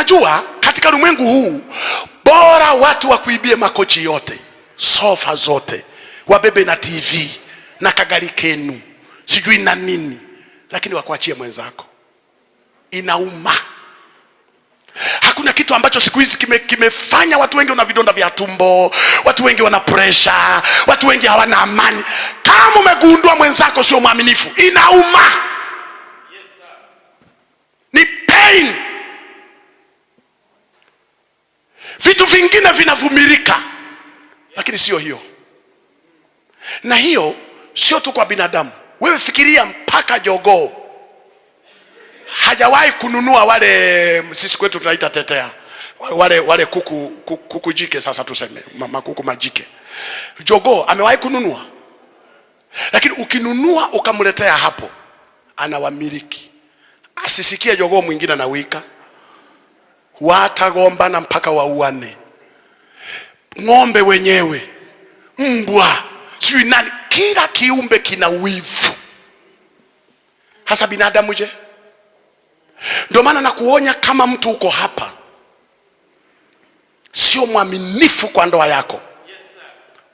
Unajua katika ulimwengu huu bora watu wakuibie makochi yote, sofa zote, wabebe na TV na kagari kenu sijui na nini, lakini wakuachie mwenzako. Inauma. Hakuna kitu ambacho siku hizi kimefanya watu wengi wana vidonda vya tumbo, watu wengi wana pressure, watu wengi hawana amani. Kama umegundua mwenzako sio mwaminifu, inauma. Ni pain. Vitu vingine vinavumilika, lakini sio hiyo. Na hiyo sio tu kwa binadamu. Wewe fikiria, mpaka jogoo hajawahi kununua wale, sisi kwetu tunaita tetea, wale kuku jike, sasa tuseme makuku majike. Jogoo amewahi kununua, lakini ukinunua ukamletea hapo, anawamiliki. Asisikie jogoo mwingine na wika, watagombana mpaka wauane. Ng'ombe wenyewe, mbwa, sijui nani, kila kiumbe kina wivu. Hasa binadamu je? Ndio maana nakuonya, kama mtu uko hapa sio mwaminifu kwa ndoa yako,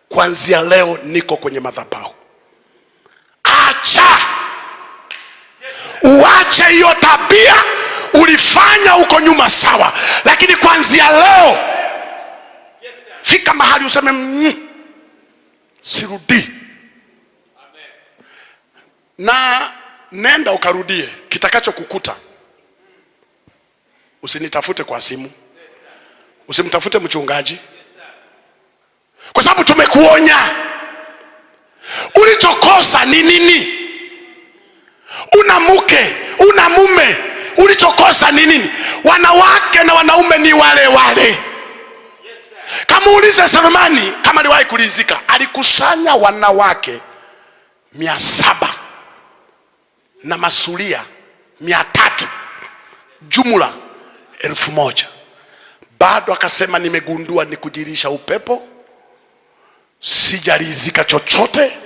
kuanzia leo niko kwenye madhabahu. Acha, uache hiyo tabia. Ulifanya uko nyuma sawa, lakini kuanzia leo fika mahali useme sirudi. Na nenda ukarudie. Kitakacho kukuta, usinitafute kwa simu, usimtafute mchungaji, kwa sababu tumekuonya. Ulichokosa ni nini? Una mke, una mume, ulichokosa ni nini? Wanawake na wanaume ni wale wale. Kama ulize Sulemani kama aliwahi kulizika, alikusanya wanawake 700 na masuria 300, jumla 1000. Bado akasema nimegundua ni kujirisha upepo, sijalizika chochote.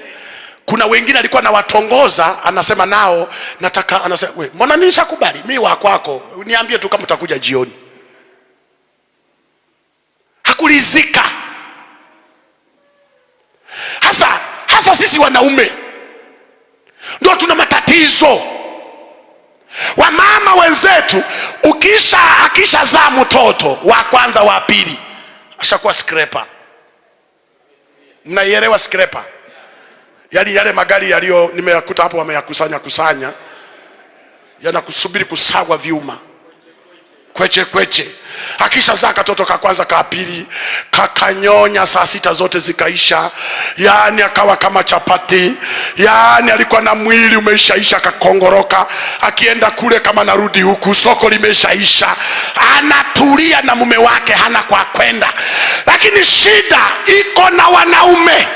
Kuna wengine alikuwa na watongoza, anasema nao nataka, anasema we, mbona nishakubali mimi wa kwako, niambie tu kama utakuja jioni. Hakulizika. Hasa sisi wanaume ndio tuna matatizo. Wamama wenzetu, akishazaa mtoto wa kwanza wa pili ashakuwa scraper. Mnaielewa scraper? Yale magari yaliyo nimeyakuta hapo wameyakusanya yanakusubiri kusagwa vyuma, kweche. Akishazaa katoto ka kwanza ka pili, kakanyonya saa 6 zote zikaisha, yani akawa kama chapati, yani alikuwa na mwili umeshaisha, kakongoroka. Akienda kule kama narudi huku, soko limeshaisha, anatulia na mume wake, hana kwa kwenda. Lakini shida iko na wanaume.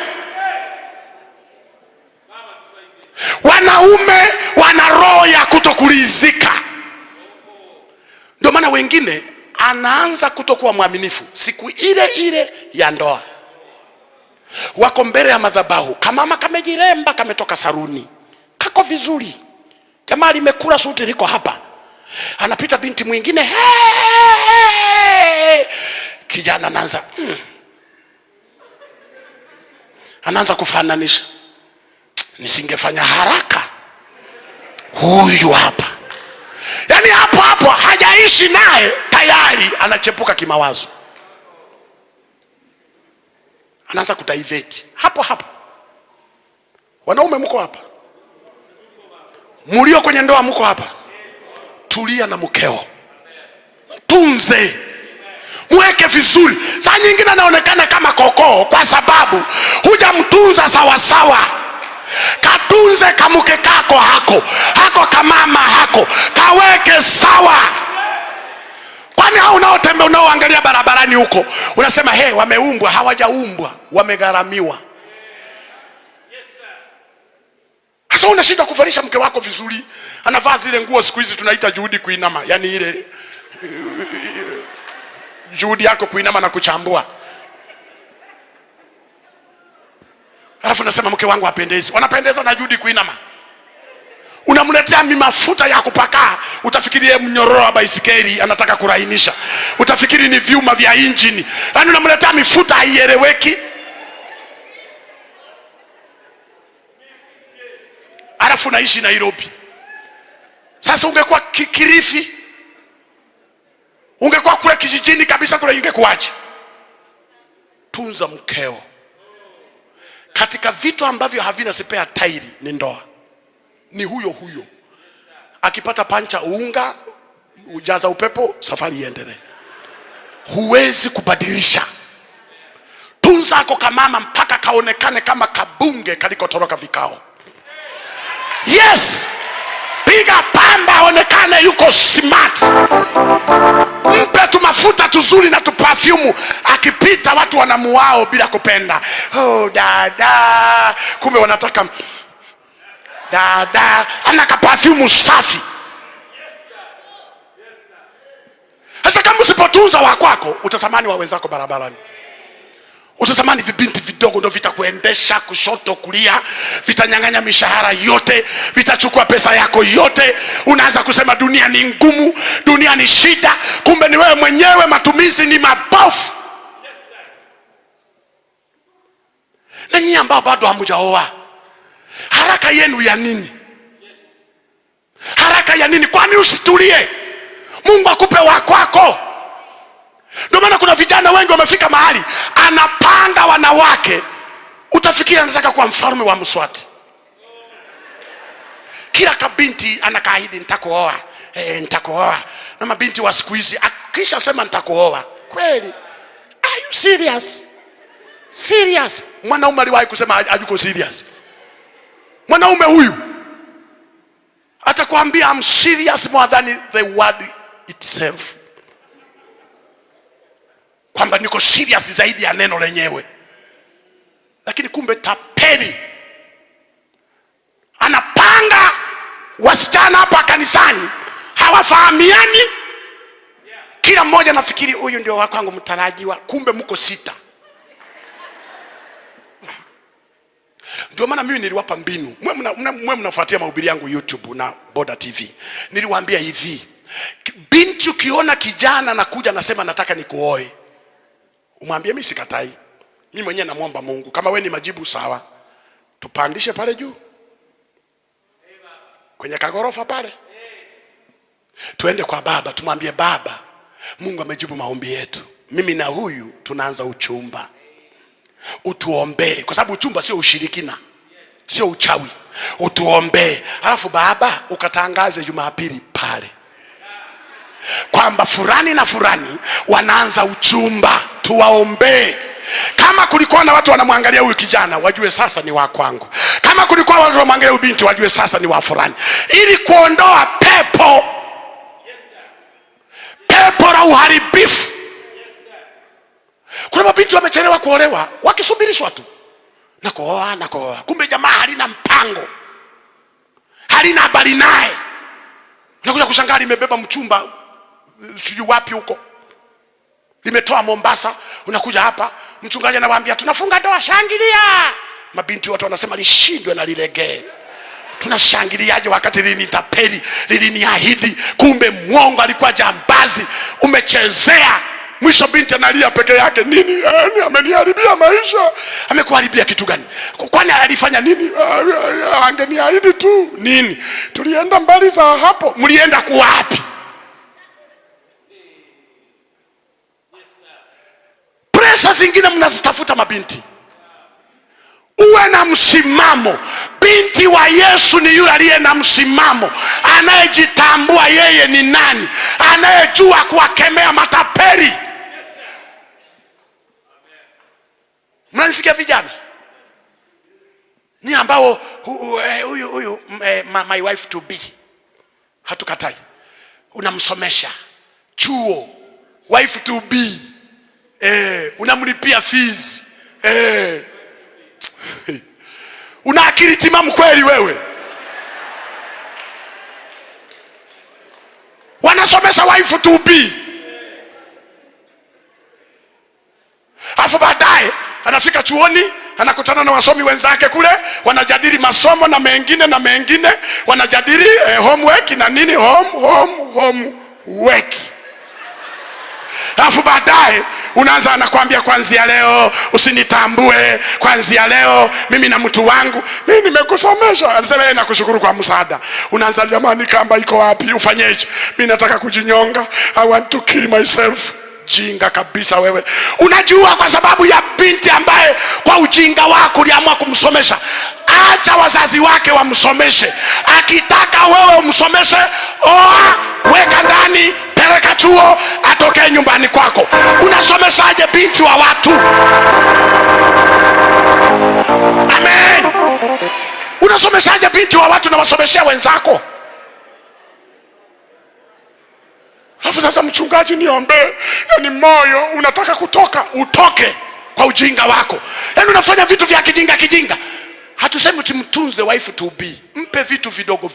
Wanaume wana roho ya kutokulizika. Ndio maana wengine anaanza kutokuwa mwaminifu siku ile ya ndoa. Wako mbele ya madhabahu, kamama kamejiremba, kametoka saruni, kako vizuri, jamaa limekula suti liko hapa, anapita binti mwingine, hey! Kijana anaanza kufananisha, nisingefanya haraka, huyu hapa. Yani hapo hajaishi naye, tayari anachepuka kimawazo, anaanza kudivert hapo. Wanaume mko hapa, mulio kwenye ndoa mko hapa, tulia na mkeo, tunze, mweke vizuri. Saa nyingine anaonekana kama kokoo kwa sababu hujamtunza sawa. Katunze kamuke kako hako kamama hako, kaweke sawa. Kwani hao unaotembea unaoangalia barabarani huko unasema hey, wameumbwa? Hawajaumbwa, wamegharamiwa. Sasa unashinda kuvalisha mke wako vizuri, anavaa zile nguo siku hizi tunaita juhudi kuinama, yani ile juhudi yako kuinama na kuchambua. Alafu nasema mke wangu hapendezi. Wanapendeza na juhudi kuinama. Unamletea mafuta ya kupaka, utafikiri mnyororo wa baisikeli anataka kurainisha, utafikiri ni vyuma vya injini. Yaani unamletea mifuta haieleweki. Alafu naishi Nairobi. Sasa ungekuwa Kilifi, ungekuwa kule kijijini kabisa kule, ingekuwaje? Tunza mkeo. Katika vitu ambavyo havina spare tairi ni ndoa. Ni huyo huyo. Akipata pancha unga, ujaza upepo, safari iendelee. Huwezi kubadilisha. Tunza ako kamama mpaka kaonekane kama kabunge kalikotoroka vikao. Yes! Piga pamba aonekane yuko smart. Mpe tu mafuta tuzuri na tu perfume. Akipita watu wanamuao bila kupenda. Oh dada, kumbe wanataka dada anaka perfume safi. Sasa kama usipotunza wa kwako, utatamani wa wenzako barabarani. Utatamani vibinti vidogo ndio vitakuendesha kushoto kulia, vitanyang'anya mishahara yote, vitachukua pesa yako yote. Unaanza kusema dunia ni ngumu, dunia ni shida, kumbe ni wewe mwenyewe matumizi ni mabofu. Na nyinyi ambao bado hamjaoa, haraka yenu ya nini? Haraka ya nini? Kwani usitulie? Mungu akupe wa kwako. Ndio maana kuna vijana wengi wamefika mahali anapanga wanawake, utafikiri anataka kuwa mfalme wa Mswati. Kila kabinti anakaahidi nitakuoa, nitakuoa. Na mabinti wa siku hizi akisha sema nitakuoa, kweli? Are you serious? Serious? Mwanaume aliwahi kusema hayuko serious? Mwanaume huyu atakwambia I'm serious more than the word itself, kwamba niko serious zaidi ya neno lenyewe. Lakini kumbe tapeli. Anapanga wasichana hapa kanisani, hawafahamiani. Kila mmoja nafikiri huyu ndio wako wangu mtarajiwa, kumbe mko sita. Ndio maana mimi niliwapa mbinu. Mwe mnafuatia mahubiri yangu YouTube na Boda TV. Niliwaambia hivi, binti ukiona kijana anakuja anasema nataka nikuoe, umwambie mimi sikatai. Mimi mwenyewe namuomba Mungu, kama wewe ni majibu sawa, tupandishe pale juu kwenye kagorofa pale, tuende kwa baba, tumwambie baba, Mungu amejibu maombi yetu, mimi na huyu tunaanza uchumba, utuombee. Kwa sababu uchumba sio ushirikina, sio uchawi. Utuombee. Alafu baba ukatangaze Jumapili pale kwamba fulani na fulani wanaanza uchumba, tuwaombee. Kama kulikuwa na watu wanamwangalia huyu kijana, wajue sasa ni wa kwangu. Kama kulikuwa watu wanamwangalia huyu binti, wajue sasa ni wa fulani, ili kuondoa pepo la uharibifu. Kuna mabinti wamechelewa kuolewa wakisubirishwa tu na kuoa. Kumbe jamaa halina mpango, halina habari naye. Unakuja kushangaa limebeba mchumba sijui wapi huko, limetoa Mombasa. Unakuja hapa, mchungaji anawaambia tunafunga ndoa, shangilia. Mabinti wote wanasema lishindwe na lilegee. Tunashangiliaje wakati linitapeli, liliniahidi? Kumbe mwongo, alikuwa jambazi. Umechezea. Mwisho binti analia peke yake. Nini? Ameniharibia maisha. Amekuharibia kitu gani? Kwani alifanya nini? Angeniahidi tu. Nini? Tulienda mbali za hapo. Mlienda kuwapi? Presha zingine mnazitafuta mabinti. Uwe na msimamo. Binti wa Yesu ni yule aliye na msimamo, anayejitambua yeye ni nani, anayejua kuwakemea matapeli. Mnanisikia vijana? Ni ambao huyu my wife to be, hatukatai. Unamsomesha chuo, wife to be, unamlipia fees, una akili timamu kweli wewe? Wanasomesha wife to be, alafu baadaye anafika chuoni anakutana na wasomi wenzake kule, wanajadili masomo na mengine, wanajadili homework na nini, homework. Alafu baadaye unaanza anakuambia kwanzia leo usinitambue, kwanzia leo mimi na mtu wangu, mimi nimekusomesha. Anasema yeye nakushukuru kwa msaada. Unaanza jamani, kamba iko wapi, ufanyeje? Mimi nataka kujinyonga, I want to kill myself. Jinga kabisa wewe. Unajua kwa sababu ya binti ambaye kwa ujinga wako uliamua kumsomesha. Acha wazazi wake wamsomeshe. Akitaka wewe umsomeshe, oa, weka ndani, peleka chuo, atokee nyumbani kwako. Unasomeshaje binti wa watu? Amen. Unasomeshaje binti wa watu na wasomeshia wenzako? Alafu sasa mchungaji niombe, yani moyo unataka kutoka, utoke kwa ujinga wako. Yani unafanya vitu vya kijinga. Hatusemi utimtunze wife to be. Mpe vitu vidogo.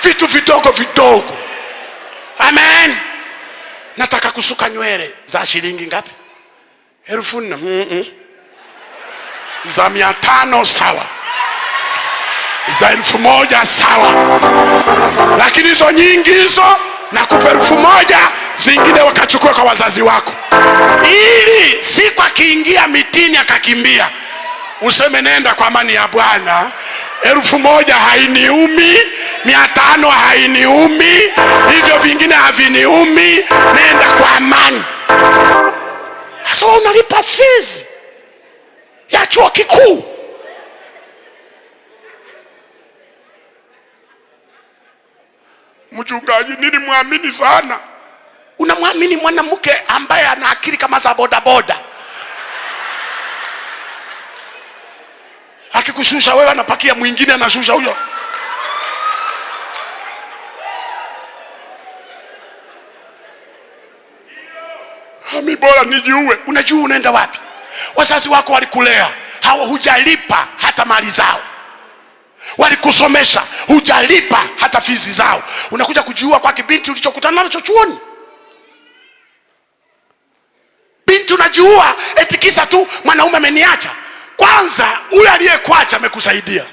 Vitu vidogo. Amen. Nataka kusuka nywele za shilingi ngapi? 1,000. Za 500 sawa. Za 1,000 sawa. Lakini hizo nyingi hizo nakupa 1,000, zingine wakachukua kwa wazazi wako. Ili siku akiingia mitini akakimbia, useme nenda kwa amani ya Bwana. 1,000 hainiumi, 500 hainiumi, hivyo vingine haviniumi, nenda kwa amani. Sasa unalipa fees ya chuo kikuu. Mchungaji nilimwamini sana. Unamwamini mwanamke ambaye ana akili kama za bodaboda. Akikushusha wewe anapakia mwingine, anashusha huyo. Mimi bora nijiue. Unajua unaenda wapi? Wazazi wako walikulea, hujalipa hata mali zao. Walikusomesha, hujalipa hata fizi zao. Unakuja kujiua kwa kibinti ulichokutana nacho chuoni. Binti unajiua eti kisa tu mwanaume ameniacha. Kwanza ule aliyekuacha amekusaidia,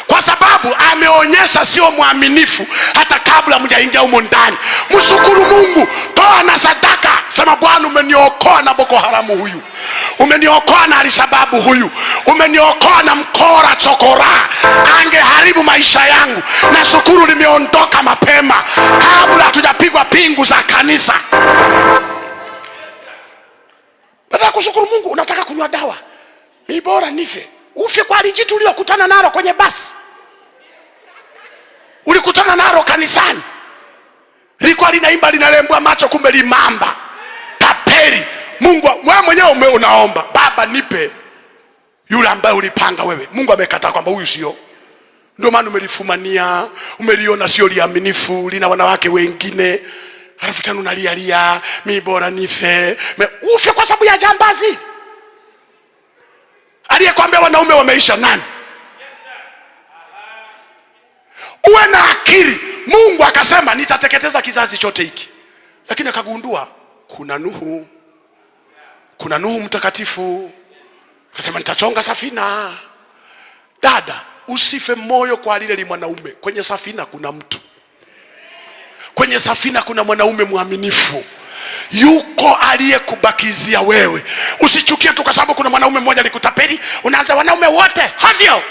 kwa sababu ameonyesha sio mwaminifu hata kabla mjaingia humo ndani. Mshukuru Mungu, toa na sadaka, sema Bwana umeniokoa na Boko Haramu huyu, umeniokoa na Al-Shababu huyu, umeniokoa na mkora chokora, angeharibu maisha yangu. Na shukuru limeondoka mapema kabla hatujapigwa pingu za kanisa. Baada kushukuru Mungu unataka kunywa dawa. Ni bora nife. Ufe kwa lijitu uliokutana nalo kwenye basi, ulikutana nalo kanisani, liko linaimba linalembwa macho, kumbe limamba taperi. Mungu wewe mwenyewe unaomba, Baba nipe yule ambaye ulipanga wewe. Mungu amekataa kwamba huyu sio. Ndio maana umelifumania, umeliona sio liaminifu, lina wanawake wengine. Halafu tena unalia, mimi bora nife. Ufe kwa sababu ya jambazi. Aliyekwambia wanaume wameisha nani? Uwe na akili. Mungu akasema nitateketeza kizazi chote hiki, lakini akagundua kuna Nuhu mtakatifu, akasema nitachonga safina. Dada, usife moyo kwa lile mwanaume. Kwenye safina kuna mtu, kwenye safina kuna mwanaume mwaminifu, yuko aliyekubakizia wewe. Usichukie tu kwa sababu kuna mwanaume mmoja alikutapeli, unaanza wanaume wote havyo.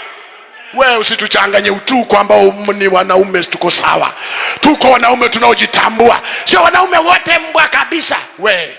Wewe usituchanganye utuko ambao ni wanaume tuko sawa. Tuko wanaume tunaojitambua, sio wanaume wote mbwa kabisa. Wewe